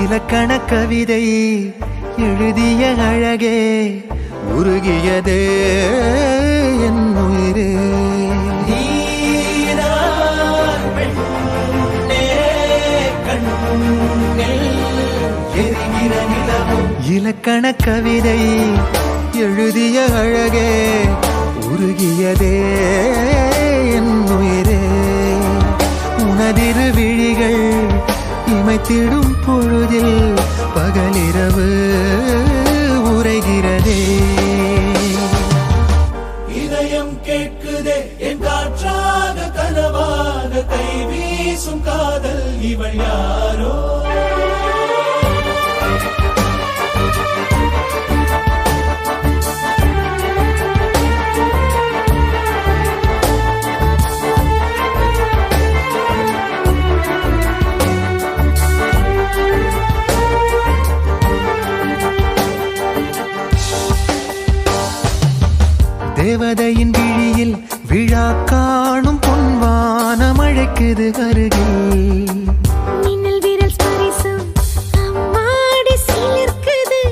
இலக்கண கவிதை எழுதிய அழகே உருகியதே என் உயிரே. இலக்கண கவிதை எழுதிய அழகே உருகியதே என் உயிரே. உனதிரு விழிகள் இமைத்திடும் பொழுதில் பகலிரவு உரைகிறதே. இதயம் கேட்குதே என் காற்றாக கனவாக கை வீசும் காதல் இவள் யாரோ. தேவதையின் விழியில் விழா காணும் பொன்வானம் அழைக்குது அருகில். மின்னல் விரல் ஸ்பரிசம் அம்மாடி சிலிர்க்குது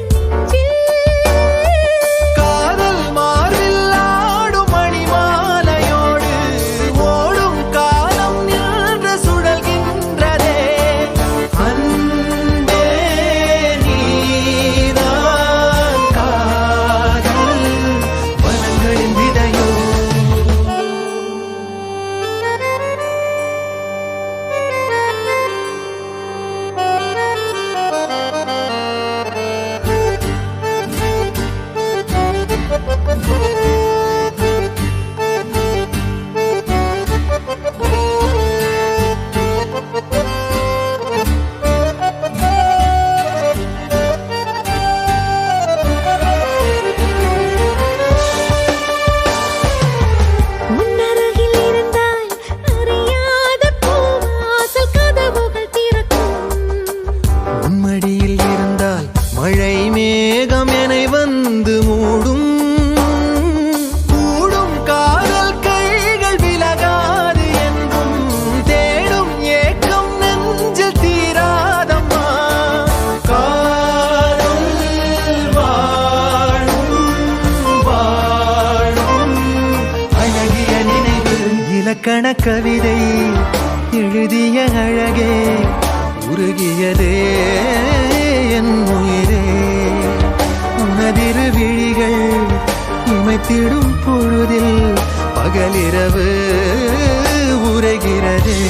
காதல் மார்பில் ஆடும் மணிமாலையோடு ஓடும் காலம் நின்று சுழல்கின்றதே. அன்பே நீதான் காதல் வனங்களின் விதையோ. முன்னருகில் இருந்தால் அறியாத பூவாசல் கதவுகள் திறக்கும். உன்மடியில் இருந்தால் மழை மேகம் என வந்து மூடும். கூடும் காதல் கைகள் விலகாது என்றும் தேடும் ஏக்கம் நெஞ்சில் தீராதம்மா. காதல் வாழும் வாழும் அழகிய நினைவு. இலக்கண கவிதை எழுதிய அழகே உருகியதே என் உயிரே. உனதிரு விழிகள் இமைத்திடும் பொழுதில் பகலிரவு உரைகிறதே.